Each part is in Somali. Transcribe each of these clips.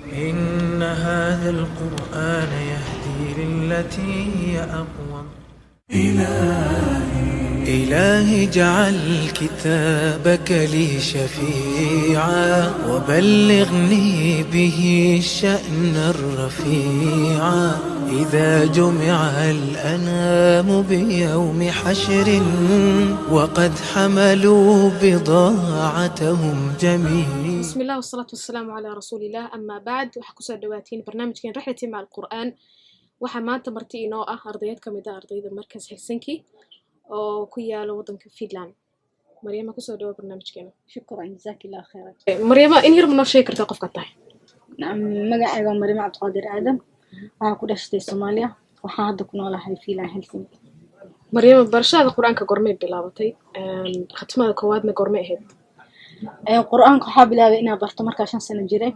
إن هذا القرآن يهدي للتي هي أقوم. إلهي اجعل كتابك لي شفيعا وبلغني به الشأن الرفيعا إذا جمع الأنام بيوم حشر وقد حملوا بضاعتهم جميعا. بسم الله والصلاة والسلام على رسول الله. أما بعد waxaa kusoo dhawaatiin barnaamijkeen rixlatii maca alqur'aan. waxaa maanta marti inoo ah ardayd ka mid ah ardayda markas Helsinki oo ku yaala wadanka Finland. Maryama kusoo dhawo barnaamijkeena. شكرا جزاك الله خيرا. Maryama in yar ma noo sheegi kartaa qofka tahay? نعم magacayga waa Maryam Cabdiqaadir Aadan waxaan ku dhashtay Soomaaliya waxaan hadda ku noolahay Finland Helsinki. Maryama barashada quraanka gormay bilaabatay khatmada koowaadna gormay ahayd? quraanka waxaa bilaabay inaan barto markaa 5 sano jiray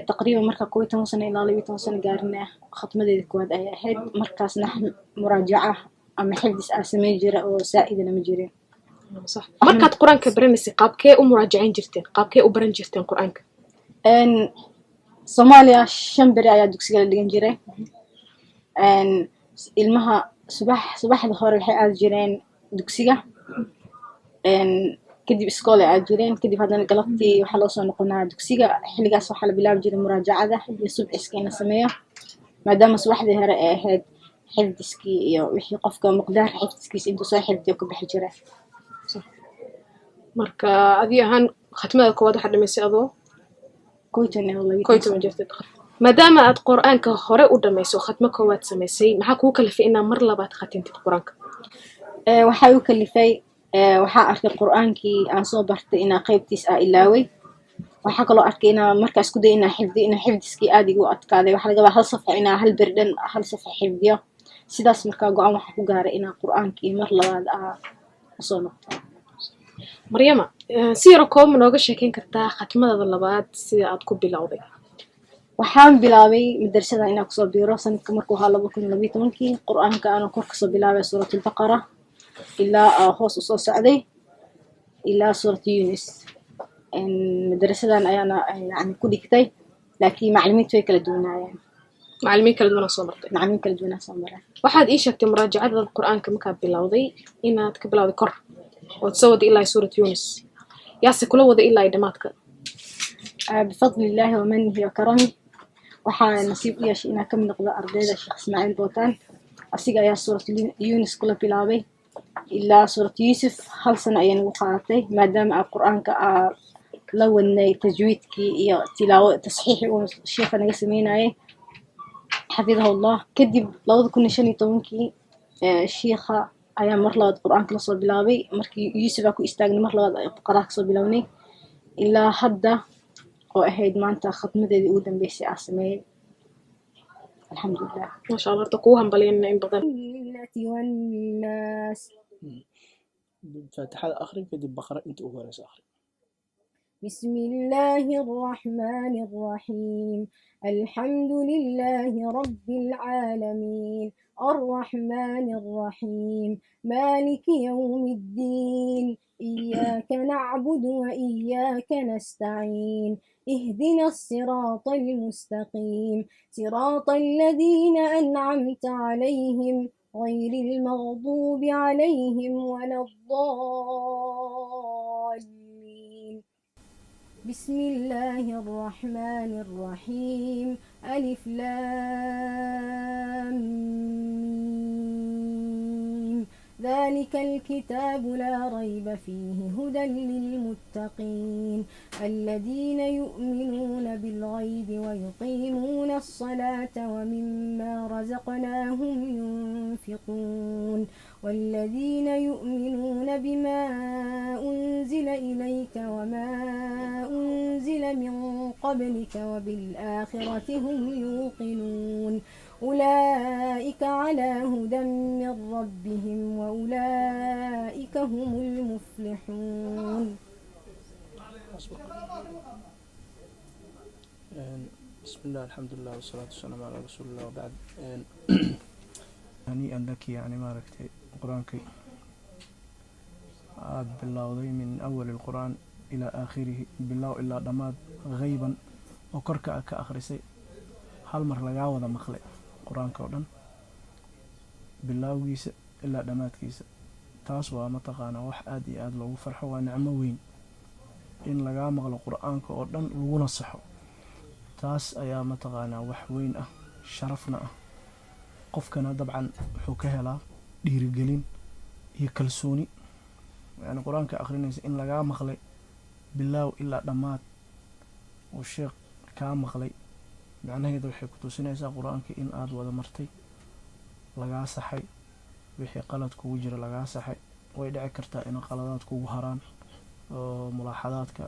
taqriiban markaa 11 sano ilaa 12 sano gaarina khatmadeeda koowaad ay ahayd markaasna muraajaca ama xifdis aan sameey jiray oo saacidana ma jirin. صح markaad quraanka baranaysay qaabkee u muraajacayn jirteen qaabkee u baran jirteen quraanka? Soomaaliya 5 bari ayaa dugsiga la dhigan jiray ilmaha subaxda hore waxay aad jireen dugsiga kadib iskool aad jireen kadib hadana galabtii waxa loo soo noqonaa dugsiga xiligaas waxa la bilaabi jiray muraajaacada iyo subaxiska in la sameeyo maadaama subaxdii hore ay ahayd xifdiskii iyo wixii qofka miqdaar xifdiskiisa intuu soo xifdiyo ku bixi jiray. marka adii ahaan khatmada koowaad waxa dhameysay adoo koytan jirtay maadaama aad quraanka hore u dhameyso khatmo koowaad sameysay maxaa kugu kalifay inaad mar labaad khatintid quraanka? waxa uu kalifay waxaa arkay quraankii aan soo bartay inaa qaybtiis ilaaway waxa kale oo arkay inaa markaas ku day inaa xifdiskii aad igu adkaaday waxa laga yaabaa hal safar inaa hal berdhan hal safar xifdiyo sidaas markaa go'aan waxa ku gaaray inaa quraankii mar labaad soo noqdo. Maryama si yar koob nooga sheekeyn kartaa khatmada labaad sida aad ku bilowday? waxaan bilaabay madrasada inaan ku soo biiro sanadka markuu ahaa 2012 quraanka aan kor ka soo bilaabay suuratul baqara ilaa hoos u soo socday ilaa suuratu Yunus madrasadan ayaana yani ku dhigtay laakiin macallimiintu way kala duwanaayeen. macallimiin kala duwan soo martay? macallimiin kala duwan soo maray. waxaad ii sheegtay muraajacada quraanka markaa bilowday inaad ka bilowday kor oo soo wada ilaa suuratu Yunus yaase kula wada ilaa dhamaadka? بفضل الله ومنه وكرمه waxaa nasiib u yeeshay inaan ka mid noqdo ardayda Sheekh Ismaaciil Bootaan asiga ayaa suuratu Yunus kula bilaabay ilaa suuratu Yuusuf hal sano ayay nagu qaadatay maadaama quraanka la wadnay tajwiidkii iyo tilaawo tasxiixi oo sheekha naga sameynayay xafidahullah kadib 2015 sheekha ayaa mar labaad quraanka la soo bilaabay markii Yuusuf ku istaagnay mar labaad qiraa'ada ka soo bilawnay ilaa hadda oo ahayd maanta khatmadeedii ugu dambeysay aan sameeyay alxamdulillah ma sha Allah ku hambalyeena in badan. والناس فاتحة آخر كدي بقرة أنت أقرأ آخر. بسم الله الرحمن الرحيم الحمد لله رب العالمين الرحمن الرحيم مالك يوم الدين إياك نعبد وإياك نستعين اهدنا الصراط المستقيم صراط الذين أنعمت عليهم غير المغضوب عليهم ولا الضالين. بسم الله الرحمن الرحيم ألف لام ميم ذلك الكتاب لا ريب فيه هدى للمتقين الذين يؤمنون بالغيب ويقيمون الصلاة ومما رزقناهم ينفقون والذين يؤمنون بما أنزل إليك وما أنزل من قبلك وبالآخرة هم يوقنون أولئك على هدى من ربهم وأولئك هم المفلحون. بسم الله الحمد لله والصلاة والسلام على رسول الله وبعد هنيئا لك يعني ما ركتي قرآنك عاد بالله من أول القرآن إلى آخره بالله إلا ضماد غيبا oo korka ka akhrisay hal mar lagaa wada maqlay qur-aanka oo dhan bilowgiisa ilaa dhammaadkiisa. taas waa mataqaanaa wax aad iyo aad loogu farxo, waa nicmo weyn in lagaa maqlo qur-aanka oo dhan laguna saxo. taas ayaa mataqaanaa wax weyn ah, sharafna ah. qofkana dabcan wuxuu ka helaa dhiirigelin iyo kalsooni. yani qur-aanka akhrinaysa in lagaa maqlay bilaaw ilaa dhammaad oo sheekh kaa maqlay, macnaheeda waxay ku tusinaysaa qur-aanka in aad wada martay, lagaa saxay, wixii qalad kugu jira lagaa saxay. way dhici kartaa in qaladaad kugu haraan oo mulaaxadaadka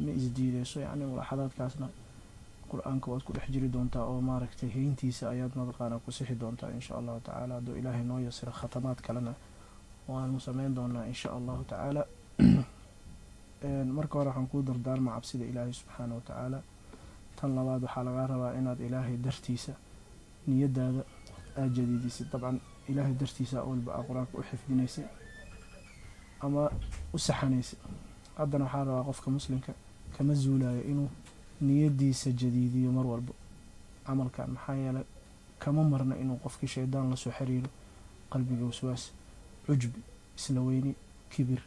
ma isdiideyso, yani mulaaxadaadkaasna qur-aanka waad ku dhex jiri doontaa oo maaragtay hayntiisa ayaad mataqaanaa ku sixi doontaa insha allahu tacaala, hadduu ilaahay noo yasiro. khatamaad kalena waanu sameyn doonaa insha allahu tacaala. marka hore waxaan kuu dardaarmaa cabsida ilaahay subxaana wa tacaala. tan labaad waxaa lagaa rabaa inaad ilaahay dartiisa niyadaada aad jadiidisid. dabcan ilaahay dartiisa awalba aa qur-aanka u xifdinaysay ama u saxanaysay. haddana waxaa rabaa qofka muslimka kama zuulayo inuu niyadiisa jadiidiyo mar walba camalkan, maxaa yeelay kama marna inuu qofkii shaydaan lasoo xiriiro, qalbiga waswaas, cujbi, isla weyni, kibir,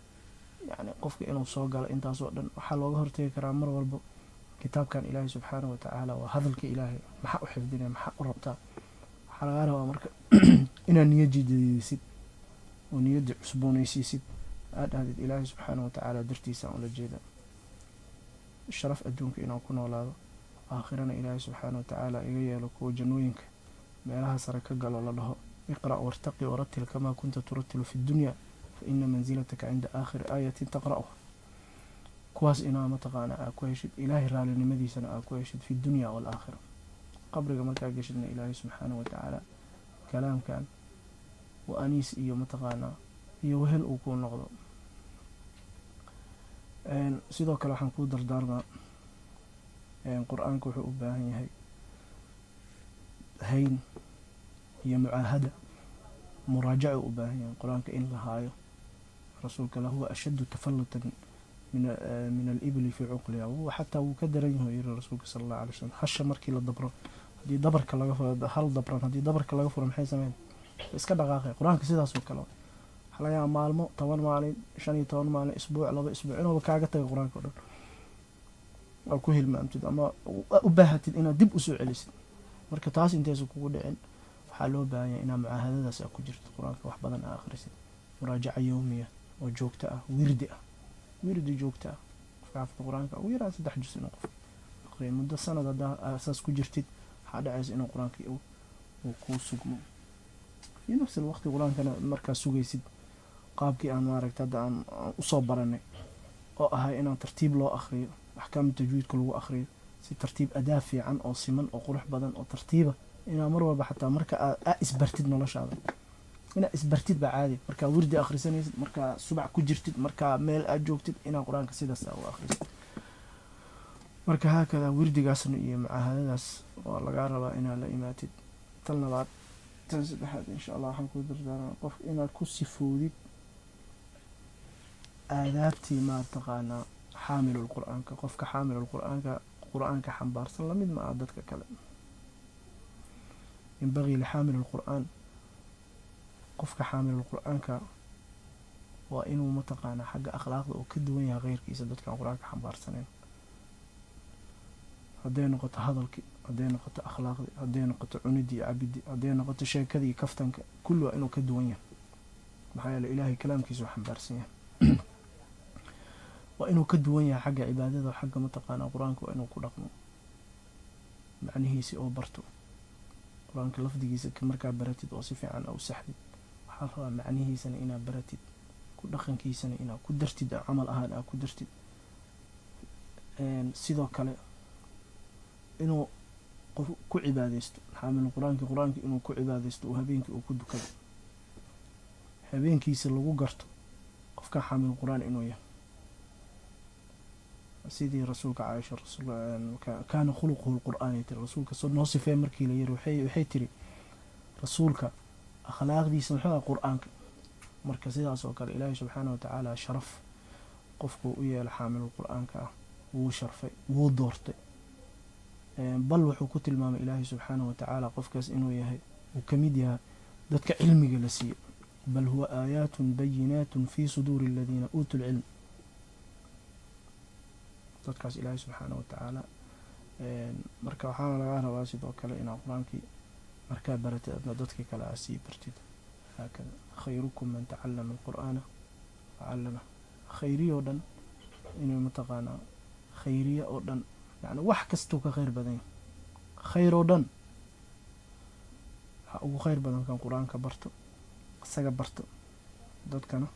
yani qofka inuu soo galo. intaasoo dhan waxaa looga hortegi karaa mar walba kitaabkan ilaahay subxaana wa tacaala waa hadalka ilaahay. maxaa u xifdinaya, maxaa u rabtaa? waxaa lagaa rabaa marka inaad niyadii jadiidisid oo niyadii cusboonaysiisid, aad ahdid ilaahay subxaana wa tacaala dartiisa aan ula jeeda sharaf adduunka inaan ku noolaado, aakhirana ilaahay subxaana wa tacaala iga yeelo kuwa jannooyinka meelaha sare ka galo la dhaho iqra' wartaqi waratil kamaa kunta turatilu fi dunya fa ina manzilataka cinda aakhiri aayatin taqra'uha. kuwaas inaa mataqaana aa ku heshid ilaahay raalinimadiisana aa ku heshid fi dunya waalaakhira. qabriga markaa geshidna ilaahay subxaana wa tacaala kalaamkan wa aniis iyo mataqaanaa iyo wehel uu kuu noqdo. sidoo kale waxaan kuu dardaarmaa qur-aanka wuxuu u baahan yahay hayn iyo mucaahada, muraajaca u baahan yahay qur-aanka in la haayo. rasuulka lahuwa ashaddu tafallatan min alibli fi cuqliha, xataa wuu ka daran yahay yiri rasuulka sala allahu alay wasalam. hasha markii la dabro, haddii dabarka laga furo hal dabran, haddii dabarka laga furo maxay sameyn? iska dhaqaaqay. qur-aanka sidaasoo kale waxaa laga yaaba maalmo 10 maalin 15 maalin isbuuc 2 isbuuc inuuba kaaga taga qur-aanka o dhan aa ku hilmaamtid ama u baahatid inaad dib usoo celisid. marka taas intaysa kugu dhicin waxaa loo baahan yahay inaad mucaahadadaas aa ku jirto, qur-aanka wax badan aa akhrisid, muraajaca yowmiya oo joogto ah, wirdi joogto ah. qofka xafida qur-aanka ugu yaraan 3 juz inuu qof aqriyo muddo sanad haddaa asaas ku jirtid, waxaa dhacaysa inuu qur-aankii uu kuu sugmo fi nafsi alwaqti. qur-aankana markaa sugaysid qaabkii aan maaragta hadda aan usoo baranay oo ahay inaan tartiib loo akhriyo, axkaam tajwiidka lagu akhriyo si tartiib adaa fiican oo siman oo qurux badan oo tartiiba, inaa mar walba xataa marka aa isbartid noloshaada, inaa isbartid baa caadi. markaa wirdi akhrisanaysid, markaa subac ku jirtid, markaa meel aad joogtid, inaa qur-aanka sidaas aa u akhrisid. marka haakada wirdigaasna iyo mucaahadadaas waa lagaa rabaa inaad la imaatid. tan labaad tan saddexaad insha allah waxaan kuu dardaarmaa qof inaad ku sifoodid aadaabtii mataqaanaa xaamilul qur-aanka. qofka xaamilul qur-aanka xambaarsan lamid ma aha dadka kale. yanbagii lixaamilil qur-aan, qofka xaamilul qur-aanka waa inuu mataqaanaa xagga akhlaaqda oo ka duwan yahay keyrkiisa dadkaan qur-aanka xambaarsaneyn. hadday noqoto hadalkii, hadday noqoto akhlaaqdii, hadday noqoto cunidii iyo cabidii, hadday noqoto sheekadii iyo kaftanka, kulli waa inuu ka duwan yahay. maxaa yeele ilaahay kalaamkiisa uu xambaarsan yahay. waa inuu ka duwan yahay xagga cibaadada, xagga mataqaanaa qur-aanka waa inuu ku dhaqmo macnihiisi oo barto. qur-aanka lafdigiisa markaa baratid oo si fiican aa u saxdid, waxaa rabaa macnihiisana inaad baratid, ku dhaqankiisana inaad ku dartid, camal ahaan aad ku dartid. sidoo kale inuu qof ku cibaadeysto, xaamil qur-aanka inuu ku cibaadeysto oo habeenkii uu ku dukado, habeenkiisa lagu garto qofka xaamil qur-aan inuu yahay. sidii rasuulka caaisha kaana khuluquhu lqur'aan ay tiri, rasuulka soo noo sifee markii la yiri waxay tiri rasuulka akhlaaqdiisa muxuu ah qur-aanka. marka sidaas oo kale ilaahay subxaana wa tacaala sharaf qofku u yeela xaamil qur-aanka ah, wuu sharfay, wuu doortay bal wuxuu ku tilmaamay ilaahay subxaanahu watacaala qofkaas inuu yahay uu ka mid yahay dadka cilmiga la siiyo bal huwa aayaatun bayinaatun fii suduuri aladiina uutuu lcilm. dadkaas ilaahay subxaanahu watacaala marka waxaana laga rabaa sidoo kale inaad qur-aankii markaa baratid adna dadka kale aa sii bartid. haakada khayrukum man tacallama alqur'aana wacallama. khayriya oo dhan inuu mataqaanaa khayriya oo dhan yani wax kastuu ka khayr badan yahay. khayr oo dhan waxaa ugu khayr badan kan qur-aanka barto isaga barto dadkana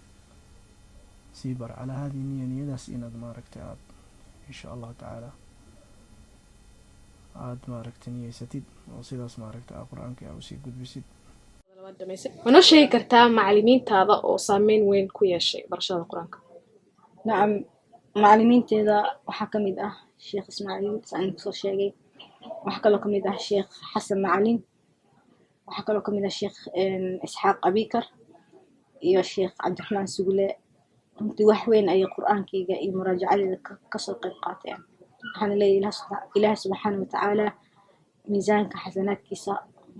sii bar calaa haadihi niya niyadaas inaad maaragtay aad insha allahu tacaala aad maaragtay niyeysatid oo sidaas maaragtay aad qur-aanka aa usii gudbisid. manoo sheegi kartaa macalimiintaada oo saameyn weyn ku yeeshay barashada qur-aanka? nacam, macalimiinteeda waxaa ka mid ah sheekh ismaaciil saan kusoo sheegay, waxaa kaloo ka mid ah sheekh xasan macalin, waxaa kaloo ka mid ah sheekh isxaaq abikar iyo sheekh cabdiraxmaan sugule. runtii wax weyn ayay qur-aankayga iyo muraajacadeeda kasoo qayb qaateen. waxaana leeyahay ilaahi subxaana watacaala miisaanka xasanaadkiisa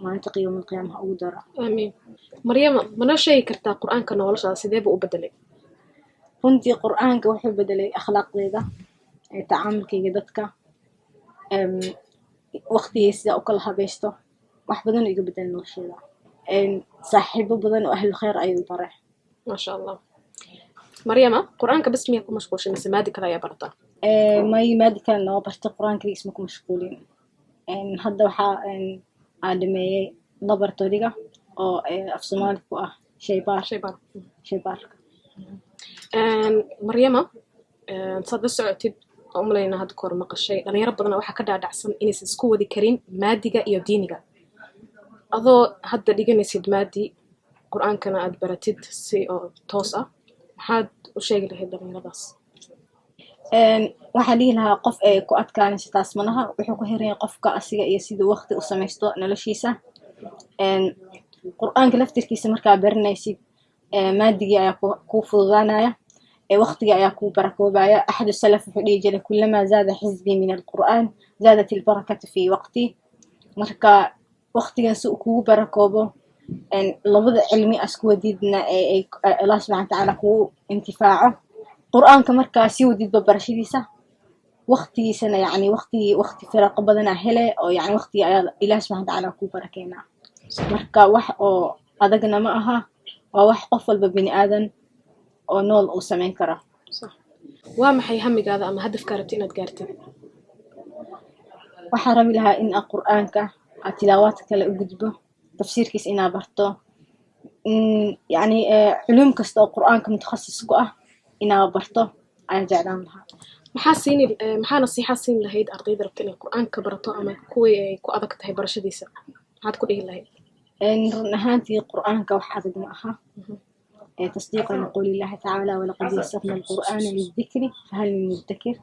maalinta qiyaama qiyaamaha ugu daro. aamiin. maryama manoo sheegi kartaa qur-aanka noloshaada sidee buu u bedelay? runtii qur-aanka wuxuu bedelay akhlaaqdeeda, tacaamulkayga dadka, waqtigay sidaa u kala habaysto, wax badan oo iga bedelay nolosheeda. saaxiibo badan oo ahlu khayr ayuu bare. maasha allah. maryama qur-aanka bas miyaa ku mashquulshay mise maadi kale ayaa bartaa? may maadi kale noo barta, qur-aankayga isma ku mashquulin. hadda waxaa aan dhameeyey laboratoriga oo af soomaali ku ah shaybaarka. maryama saad la socotid oo umalaynaa hadda kahor maqashay dhalinyaro badana waxaa ka dhaadhacsan inaysan isku wadi karin maadiga iyo diiniga. adoo hadda dhiganaysid maadi qur-aankana aad baratid si oo toos ah, maxaad u sheegi lahayd dhalinyaradaas? waxaa dhihi lahaa qof ay ku adkaanaysa taas malaha, wuxuu ku xiran yahay qofka asiga iyo siduu waqti u samaysto noloshiisa. qur-aanka laftirkiisa markaa baranaysid maadigii ayaa kuu fududaanaya, waqtigii ayaa kuu barakoobaya. axadu salaf wuxuu dhihi jiray kulamaa zaada xisbii min alqur'aan zaadat ilbarakatu fii waqti. marka waqtigan si uu kugu barakoobo, labada cilmi asku wadidna allah subxana watacaala kugu intifaaco. qur-aanka markaa sii wadidba barashadiisa waqtigiisana yani waqti firaaqo badanaa hele oo yani waqtigii ayaa ilaah subxana watacaala kuu barakeynaa. marka wax oo adagna ma aha, waa wax qof walba bini aadan oo nool uu samayn karo. waa maxay hamigaada ama hadafkaa rabti inaad gaartid? waxaan rabi lahaa in qur-aanka aad tilaawaadka kale u gudbo, tafsiirkiisa inaa barto, yani culuum kasta oo qur-aanka mutakhasis ku ah inaa barto ayaan jeclaan lahaa. maxaa nasiixa siin lahayd ardayda rabta inay qur-aanka barato ama kuwii ay ku adag tahay barashadiisa, maxaad ku dhihi lahayd? run ahaantii qur-aanka wax adag ma aha. تصديقا لقول الله تعالى ولقد يسرنا القرآن للذكر فهل من مدكر.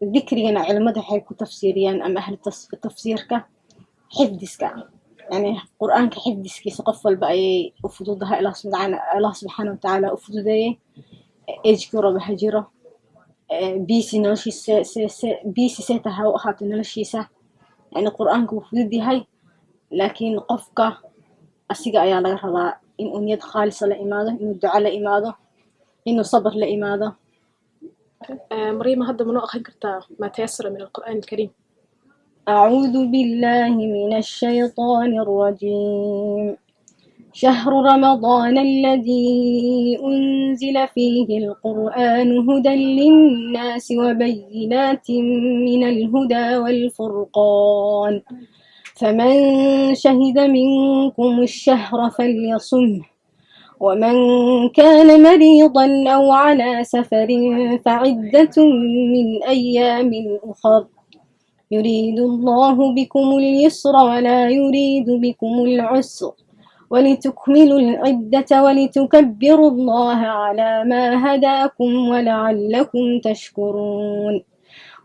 وذكرنا علماء حيكو تفسيريا أم أهل تفسيرك حفظك، يعني قرآنك حفظك سقف البأي أفضلها الله سبحانه وتعالى أفضلها أجكر بهجرة بيسي نلشي بيسي سيتها وأخات نلشيسة. يعني قرآنك أفضلها هاي، لكن قفك asiga ayaa laga rabaa inuu niyad khaalisa la imaado, inuu duco la imaado, inuu sabr la imaado. maryama hadda manoo akhrin kartaa maa tayasara min alqur'aan alkariim? أعوذ بالله من الشيطان الرجيم. شهر رمضان الذي أنزل فيه القرآن هدى للناس وبينات من الهدى والفرقان، فمن شهد منكم الشهر فليصمه، ومن كان مريضا أو على سفر فعدة من أيام أخر، يريد الله بكم اليسر ولا يريد بكم العسر، ولتكملوا العدة ولتكبروا الله على ما هداكم ولعلكم تشكرون.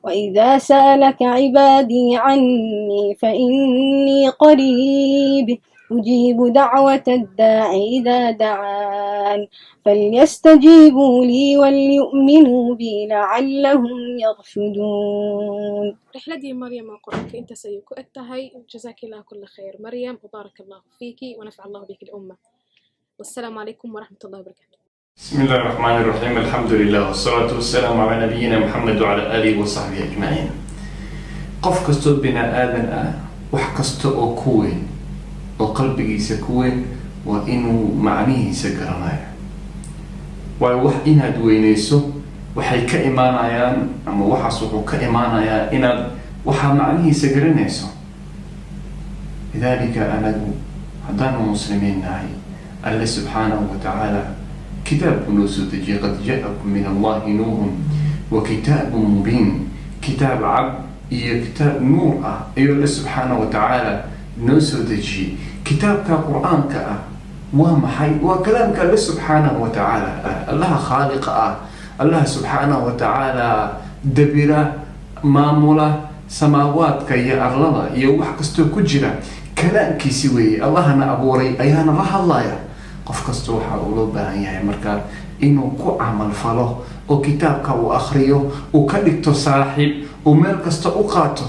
وإذا سألك عبادي عني فإني قريب أجيب دعوة الداع إذا دعان فليستجيبوا لي وليؤمنوا بي لعلهم يرشدون. رحلتي مريم وقرآنك أنت سيكون أكتهي. جزاك الله كل خير مريم، وبارك الله فيك ونفع الله بك الأمة. والسلام عليكم ورحمة الله وبركاته. بسم الله الرحمن الرحيم. الحمد لله والصلاة والسلام على نبينا محمد وعلى آله وصحبه أجمعين. قف كستو بنا آذن وحكستو كوين وقلبي سكوين وإنه معنيه سكرنايا ووح إنها دوينيسو وحي كإيمانايان أما وحصوحو كإيمانايا إنا وحا معنيه سكرنيسو. لذلك أنا حضان مسلمين ناهي الله سبحانه وتعالى كتاب نوسوتجي قد جاءكم من الله نور وكتاب مبين. كتاب عبد كتاب نور الله سبحانه وتعالى نوسوتجي كتاب كقرآن ومحي وكلام الله سبحانه وتعالى. الله خالق الله سبحانه وتعالى دبر مامولا سماوات كي أرللا يوح كستو كجرا كلام كيسوي الله أنا أبوري أيانا راح الله يا قف كستو حاولوا بها مركا إنه كو عمل فله وكتابك وأخريه وكدكتو صاحب ومال كستو أقاته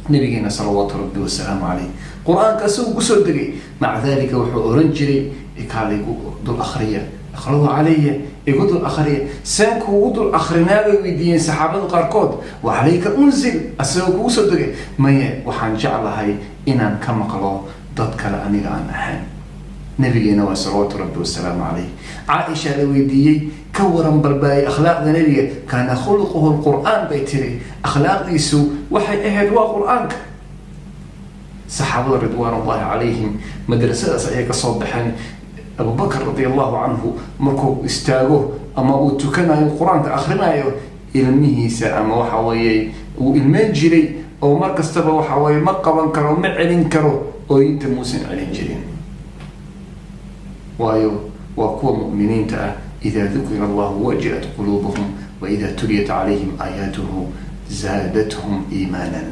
نبينا صلوات ربي والسلام عليه. قرآن كسو قصدري مع ذلك وحو أورنجري إكالي دول أخرية أخروا علي يقولوا الأخرية سانكو يقولوا الأخرنا ويدين سحابة قاركود وعليك أنزل أسوق قصدري ما وحن جعل هاي إنان كما قالوا ضد كلا أني عن أحد. نبينا صلوات ربي والسلام عليه. عائشة لويدية كورا برباي أخلاق النبي كان خلقه القرآن بيتري أخلاق يسوع وحي أهد وقرآنك. صحابة رضوان الله عليهم مدرسة صحيحة صبحا أبو بكر رضي الله عنه مركو استاغوه أما أوتوكنا القرآن كأخرنا إلمه سأما وحوي وإلمان أو مركز تبا وحوي مقبا كرو معلن كرو وإنت موسن علين جرين وايو وكو مؤمنين إذا ذكر الله وجلت قلوبهم وإذا تليت عليهم آياته زادتهم إيمانا.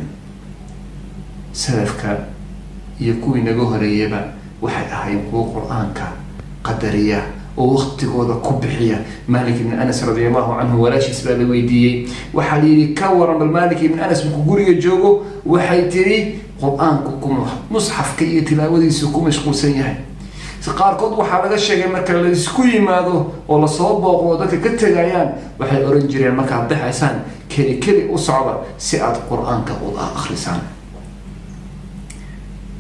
سلفك يكون نجوه ريبا واحد هينقو قرآنك قدرية ووقت قوضة كبحية. مالك بن أنس رضي الله عنه ولا شيء سبب ويديه وحليلي كورا بالمالك بن أنس مكوري جوجو وحيتري قرآنكم مصحف كي تلاوذي سكوم مشغول سيئة. qaarkood waxaa laga sheegay marka la isku yimaado oo la soo booqdo dadka ka tagayaan waxay oran jireen marka aad dhaxaysaan keli u socda si aad quraanka u akhrisaan.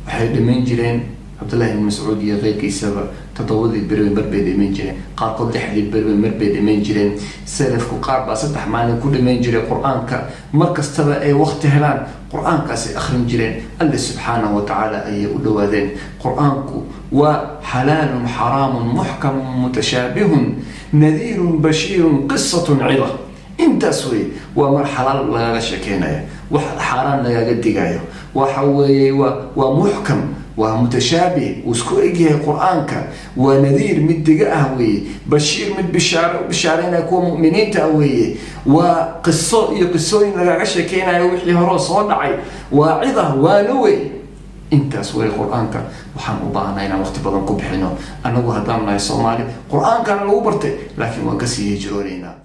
waxay dhiman jireen Abdullah ibn Mas'ud iyo qeybkiisaba todobadii beri marbeed dhiman jireen qaarkood lixdii beri marbeed dhiman jireen. salafku qaar baa saddex maalin ku dhiman jiray quraanka markastaba ay waqti helaan quraankaasi akhrin jireen. Allah subhanahu wa ta'ala ay u dhawaadeen quraanku وحلال حرام محكم متشابه نذير بشير قصة عظة. انت سوي ومرحلة لا شكينا وحرام لا يقدقايا وحوي ومحكم ومتشابه وسكوريجي قرآنك ونذير مدقاهوي بشير مد بشارين يكون مؤمنين تأوي وقصة لا شكينا وحي هروس ودعي وعظة ونوي. انت سوي قرآنك وحن وضعنا إلى وقت بدن كبحنا أنا وهدامنا يا صومالي قرآن كان لو برتي لكن وقسي يجرونينا.